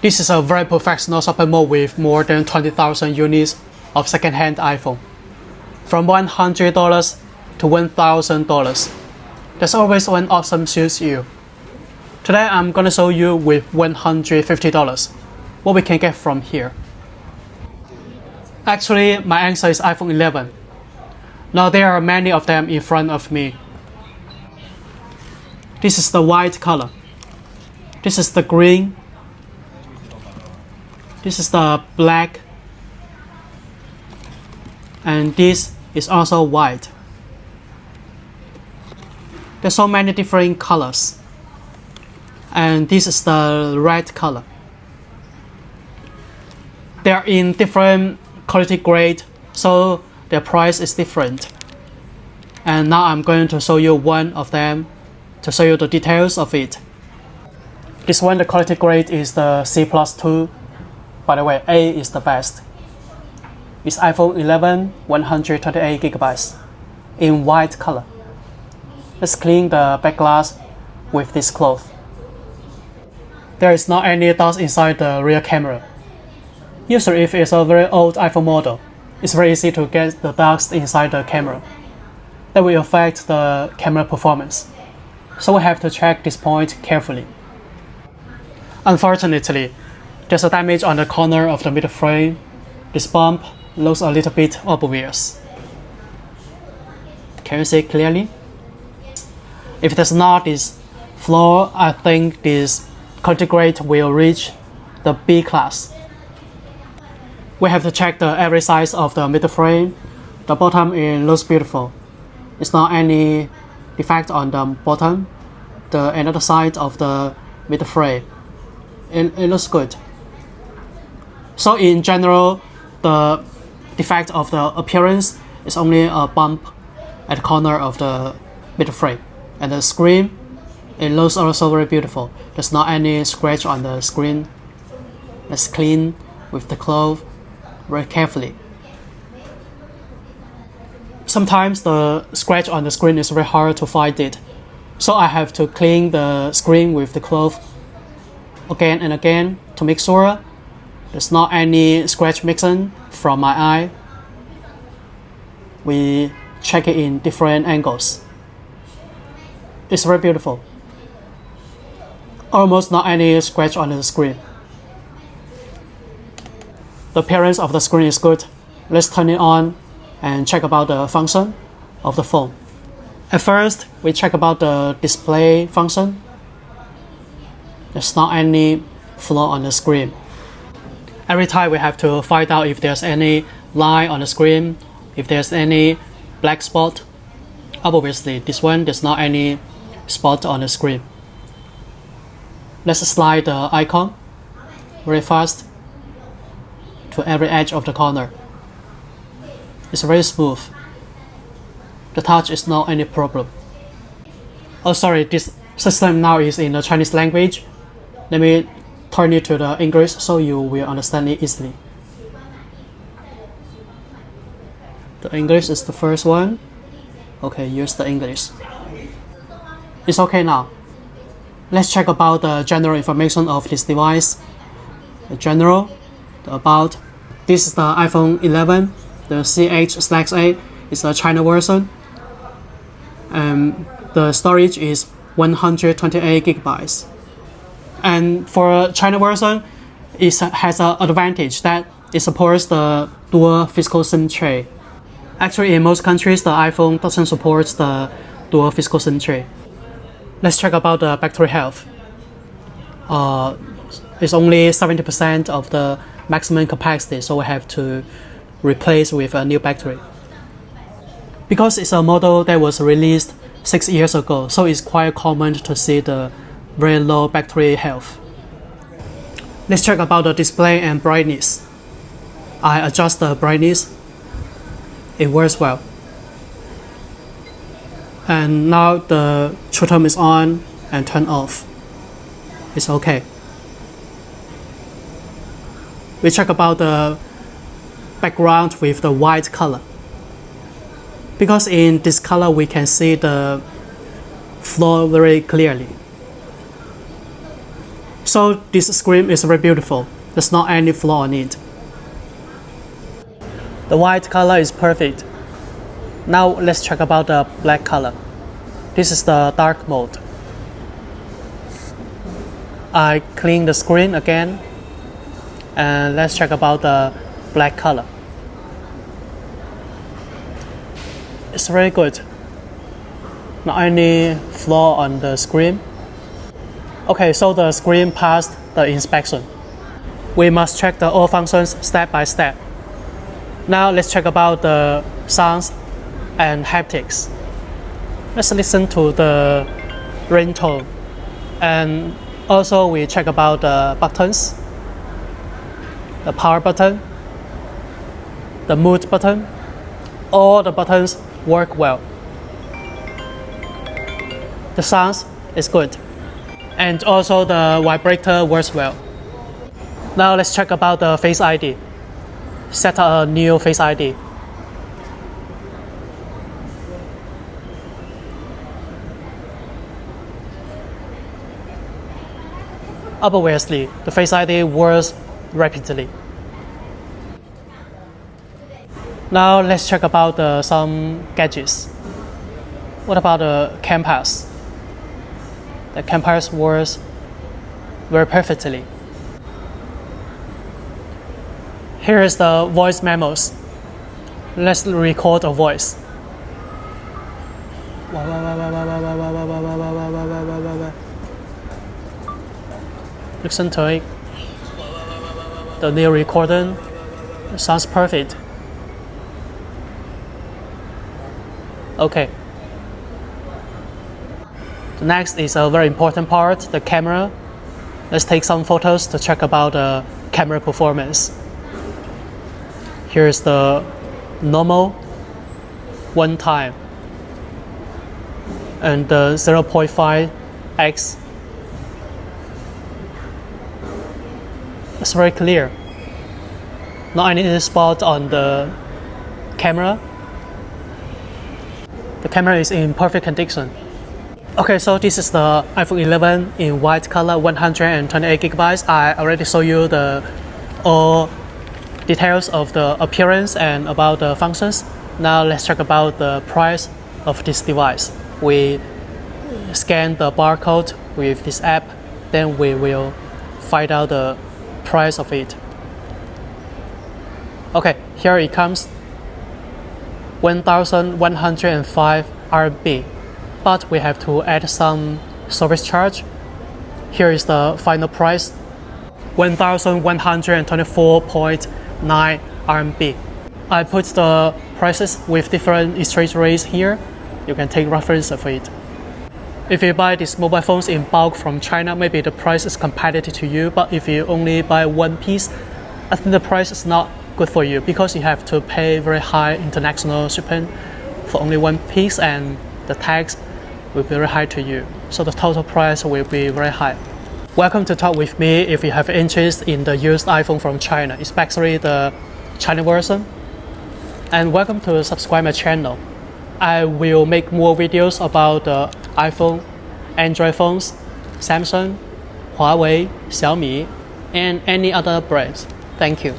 This is a very professional shopping mall with more than 20,000 units of second-hand iPhone. From $100 to $1,000. There's always one option suits you. Today I'm gonna show you with $150 what we can get from here. Actually, my answer is iPhone 11. Now there are many of them in front of me. This is the white color. This is the green. This is the black. And this is also white. There's so many different colors. And this is the red color. They are in different quality grade, so their price is different. And now I'm going to show you one of them to show you the details of it. This one, the quality grade is the C+2. By the way, A is the best. It's iPhone 11, 128 gigabytes in white color. Let's clean the back glass with this cloth. There is not any dust inside the rear camera. Usually if it's a very old iPhone model, it's very easy to get the dust inside the camera. That will affect the camera performance. So we have to check this point carefully. Unfortunately, there's a damage on the corner of the middle frame. This bump looks a little bit obvious. Can you see clearly? If there's not this flaw, I think this quality grade will reach the B class. We have to check the average size of the middle frame. The bottom looks beautiful. It's not any defect on the bottom. The another side of the middle frame, it looks good. So in general, the defect of the appearance is only a bump at the corner of the middle frame. And the screen, it looks also very beautiful. There's not any scratch on the screen. Let's clean with the cloth very carefully. Sometimes the scratch on the screen is very hard to find it. So I have to clean the screen with the cloth again and again to make sure there's not any scratch mixing from my eye. We check it in different angles. It's very beautiful. Almost not any scratch on the screen. The appearance of the screen is good. Let's turn it on and check about the function of the phone. At first, we check about the display function. There's not any flaw on the screen. Every time we have to find out if there's any line on the screen, if there's any black spot. Obviously, this one, there's not any spot on the screen. Let's slide the icon very fast to every edge of the corner. It's very smooth. The touch is not any problem. Oh sorry, this system now is in the Chinese language. Let me turn it to the English so you will understand it easily. The English is the first one. Okay, use the English. It's okay now. Let's check about the general information of this device. The general, the about. This is the iPhone 11, the CH/8 is the China version. The storage is 128 gigabytes. And for China version, it has an advantage that it supports the dual physical SIM tray. Actually, in most countries, the iPhone doesn't support the dual physical SIM tray. Let's check about the battery health. It's only 70% of the maximum capacity, so we have to replace with a new battery. Because it's a model that was released 6 years ago, so it's quite common to see the very low battery health. Let's check about the display and brightness. I adjust the brightness. It works well. And now the true tone is on and turned off. It's okay. We check about the background with the white color. Because in this color we can see the flaw very clearly. So this screen is very beautiful. There's not any flaw on it. The white color is perfect. Now let's check about the black color. This is the dark mode. I clean the screen again, and let's check about the black color. It's very good. Not any flaw on the screen. Okay, so the screen passed the inspection. We must check the all functions step by step. Now let's check about the sounds and haptics. Let's listen to the ringtone, and also we check about the buttons, the power button, the mood button. All the buttons work well. The sounds is good, and also the vibrator works well. Now let's check about the Face ID. Set a new Face ID. Obviously, the Face ID works rapidly. Now let's check about some gadgets. What about the cameras? The cameras works very perfectly. Here is the voice memos. Let's record a voice. Listen to it. The new recording sounds perfect. Okay. The next is a very important part, the camera. Let's take some photos to check about the camera performance. Here's the normal, one time, and the 0.5x. It's very clear. Not any spot on the camera. The camera is in perfect condition. Okay, so this is the iPhone 11 in white color, 128 gigabytes. I already showed you the all details of the appearance and about the functions. Now let's check about the price of this device. We scan the barcode with this app, then we will find out the price of it. Okay, here it comes. 1,105 RMB, but we have to add some service charge. Here is the final price, 1,124.9 RMB. I put the prices with different exchange rates here. You can take reference of it. If you buy these mobile phones in bulk from China, maybe the price is competitive to you, but if you only buy one piece, I think the price is not good for you because you have to pay very high international shipping for only one piece, and the tax will be very high to you. So the total price will be very high. Welcome to talk with me if you have interest in the used iPhone from China, especially the China version. And welcome to subscribe my channel. I will make more videos about the iPhone, Android phones, Samsung, Huawei, Xiaomi, and any other brands. Thank you.